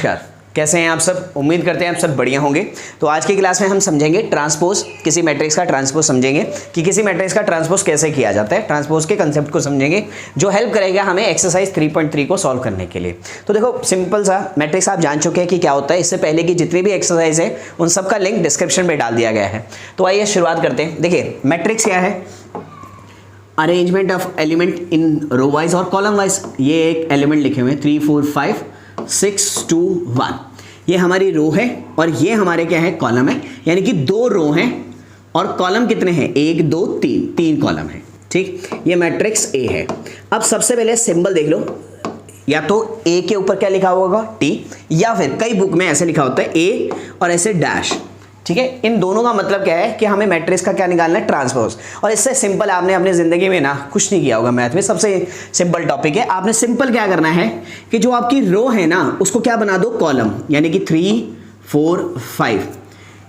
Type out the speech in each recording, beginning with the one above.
नमस्कार, कैसे हैं आप सब। उम्मीद करते हैं आप सब बढ़िया होंगे। तो आज की क्लास में हम समझेंगे ट्रांसपोज, किसी मैट्रिक्स का ट्रांसपोज समझेंगे कि किसी मैट्रिक्स का ट्रांसपोज कैसे किया जाता है। ट्रांसपोज के कंसेप्ट को समझेंगे जो हेल्प करेगा हमें एक्सरसाइज 3.3 को सॉल्व करने के लिए। तो देखो सिंपल सा मैट्रिक्स आप जान चुके हैं कि क्या होता है। इससे पहले की जितनी भी एक्सरसाइज है उन सब का लिंक डिस्क्रिप्शन में डाल दिया गया है। तो आइए शुरुआत करते हैं। देखिए मैट्रिक्स क्या है, arrangement of element in row wise और कॉलम वाइज। ये एक एलिमेंट लिखे हुए 3 4 5 6 2 1, ये हमारी रो है और ये हमारे क्या है, कॉलम है। यानी कि 2 रो हैं और कॉलम कितने हैं, 1 2 3 कॉलम है। ठीक, ये मैट्रिक्स ए है। अब सबसे पहले सिंबल देख लो, या तो ए के ऊपर क्या लिखा होगा टी, या फिर कई बुक में ऐसे लिखा होता है ए और ऐसे डैश। ठीक है, इन दोनों का मतलब क्या है कि हमें मैट्रिक्स का क्या निकालना है, ट्रांसपोज। और इससे सिंपल आपने अपनी जिंदगी में ना कुछ नहीं किया होगा। मैथ में सबसे सिंपल टॉपिक है। आपने सिंपल क्या करना है कि जो आपकी रो है ना उसको क्या बना दो, कॉलम। यानी कि 3 4 5,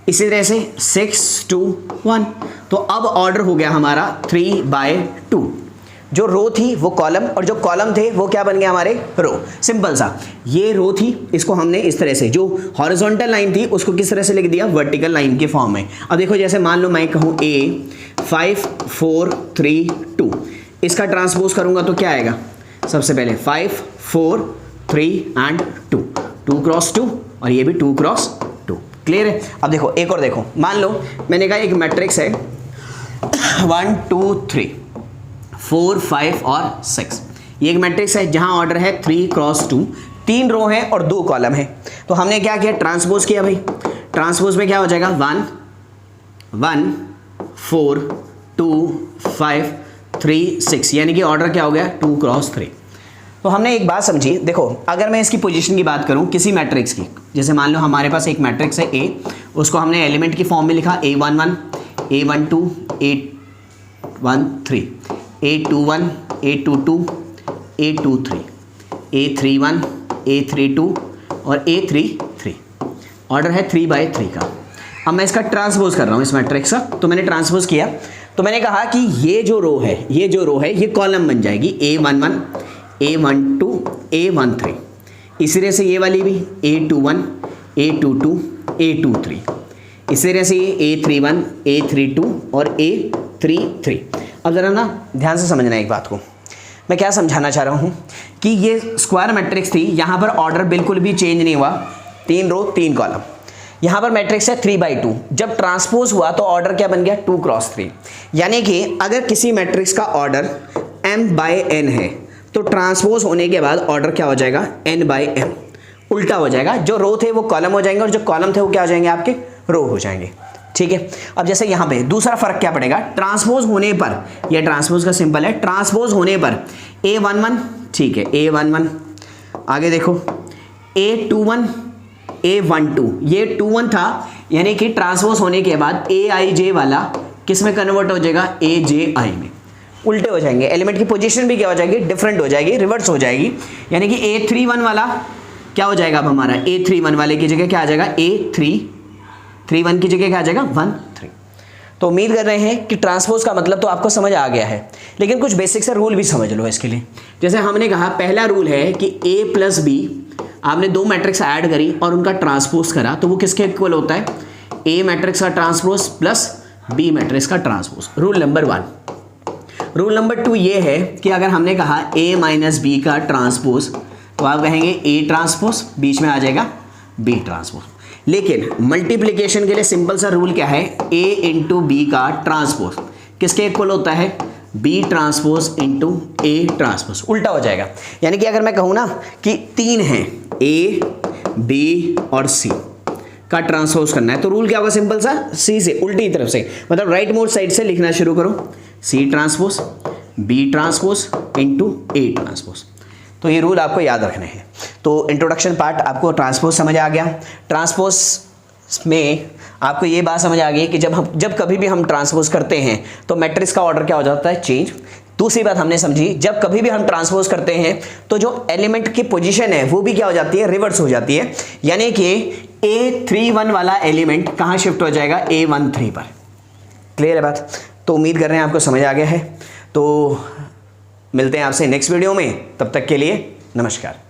इसी तरह से 6 2 1। तो अब ऑर्डर हो गया हमारा 3/2। जो रो थी वो कॉलम और जो कॉलम थे वो क्या बन गया हमारे, रो। सिंपल सा, ये रो थी, इसको हमने इस तरह से, जो हॉरिजॉन्टल लाइन थी उसको किस तरह से लिख दिया, वर्टिकल लाइन के फॉर्म में। अब देखो जैसे मान लो मैं कहूँ ए 5 4 3 2, इसका ट्रांसपोज करूंगा तो क्या आएगा, सबसे पहले 5 4 3 एंड 2 क्रॉस 2, और ये भी 2 क्रॉस 2। क्लियर है। अब देखो एक और देखो, मान लो मैंने कहा एक मैट्रिक्स है 1 2 3 4 5 और 6। ये एक मैट्रिक्स है जहां ऑर्डर है 3 क्रॉस 2, 3 रो हैं और 2 कॉलम है। तो हमने क्या किया, ट्रांसपोज किया भाई। ट्रांसपोज में क्या हो जाएगा, 1 1 4 2 5 3 6, यानी कि ऑर्डर क्या हो गया, 2 क्रॉस 3। तो हमने एक बात समझी, देखो अगर मैं इसकी पोजीशन की बात करूं किसी मैट्रिक्स की, जैसे मान लो हमारे पास एक मैट्रिक्स है ए, उसको हमने एलिमेंट की फॉर्म में लिखा A11 A12 A13 A21 A22 A23 A31 A32 और A33। ऑर्डर है 3/3 का। अब मैं इसका ट्रांसपोज कर रहा हूँ इस मैट्रिक्स का। तो मैंने ट्रांसपोज किया तो मैंने कहा कि ये जो रो है ये कॉलम बन जाएगी A11 A12 A13। इसी तरह से ये वाली भी A21 A22 A23, इसी तरह से ये A31 A32 और A33। अब जरा ना ध्यान से समझना एक बात को, मैं क्या समझाना चाह रहा हूँ कि ये स्क्वायर मैट्रिक्स थी, यहाँ पर ऑर्डर बिल्कुल भी चेंज नहीं हुआ, 3 रो 3 कॉलम। यहाँ पर मैट्रिक्स है 3/2, जब ट्रांसपोज हुआ तो ऑर्डर क्या बन गया, 2 क्रॉस 3। यानी कि अगर किसी मैट्रिक्स का ऑर्डर m/n है तो ट्रांसपोज होने के बाद ऑर्डर क्या हो जाएगा, n/m, उल्टा हो जाएगा। जो रो थे वो कॉलम हो जाएंगे और जो कॉलम थे वो क्या हो जाएंगे, आपके रो हो जाएंगे। ठीक है। अब जैसे यहाँ पे दूसरा फर्क क्या पड़ेगा, ट्रांसपोज होने पर, यह ट्रांसपोज का सिंपल है, ट्रांसपोज होने पर A11, ठीक है A11, आगे देखो A21 A12, ये 21 था, यानी कि ट्रांसपोज होने के बाद AIJ वाला किस में कन्वर्ट हो जाएगा, AJI में, उल्टे हो जाएंगे। एलिमेंट की पोजीशन भी क्या हो जाएगी, डिफरेंट हो जाएगी, रिवर्स हो जाएगी। यानी कि A31 वाला क्या हो जाएगा, अब हमारा A31 वाले की जगह क्या आ जाएगा, A31 की जगह क्या आ जाएगा, 1 3। तो उम्मीद कर रहे हैं कि ट्रांसपोज का मतलब तो आपको समझ आ गया है, लेकिन कुछ बेसिक से रूल भी समझ लो इसके लिए। जैसे हमने कहा पहला रूल है कि A प्लस B, आपने 2 मैट्रिक्स ऐड करी और उनका ट्रांसपोज करा तो वो किसके इक्वल होता है, A मैट्रिक्स का ट्रांसपोज प्लस B मैट्रिक्स का transpose. Rule number 1। Rule number 2 ये है कि अगर हमने कहा A माइनस B का ट्रांसपोज तो आप कहेंगे A ट्रांसपोज, बीच में आ जाएगा B ट्रांसपोज। लेकिन मल्टीप्लिकेशन के लिए सिंपल सा रूल क्या है, A इंटू बी का ट्रांसपोज किसके इक्वल होता है, B transpose into A transpose, उल्टा हो जाएगा। यानी कि अगर मैं कहूँ ना कि 3 हैं, A B और C का ट्रांसपोज करना है तो रूल क्या होगा, सिंपल सा, C से उल्टी तरफ से, मतलब राइट मोड साइड से लिखना शुरू करो, C transpose B transpose into A transpose. तो ये रूल आपको याद रखने हैं। तो इंट्रोडक्शन पार्ट आपको ट्रांसपोज समझ आ गया। ट्रांसपोज में आपको ये बात समझ आ गई कि जब कभी भी हम ट्रांसपोज करते हैं तो मैट्रिक्स का ऑर्डर क्या हो जाता है, चेंज। दूसरी बात हमने समझी, जब कभी भी हम ट्रांसपोज करते हैं तो जो एलिमेंट की पोजीशन है वो भी क्या हो जाती है, रिवर्स हो जाती है। यानी कि A31 वाला एलिमेंट कहाँ शिफ्ट हो जाएगा, A13 पर। क्लियर है बात। तो उम्मीद कर रहे हैं आपको समझ आ गया है। तो मिलते हैं आपसे नेक्स्ट वीडियो में, तब तक के लिए नमस्कार।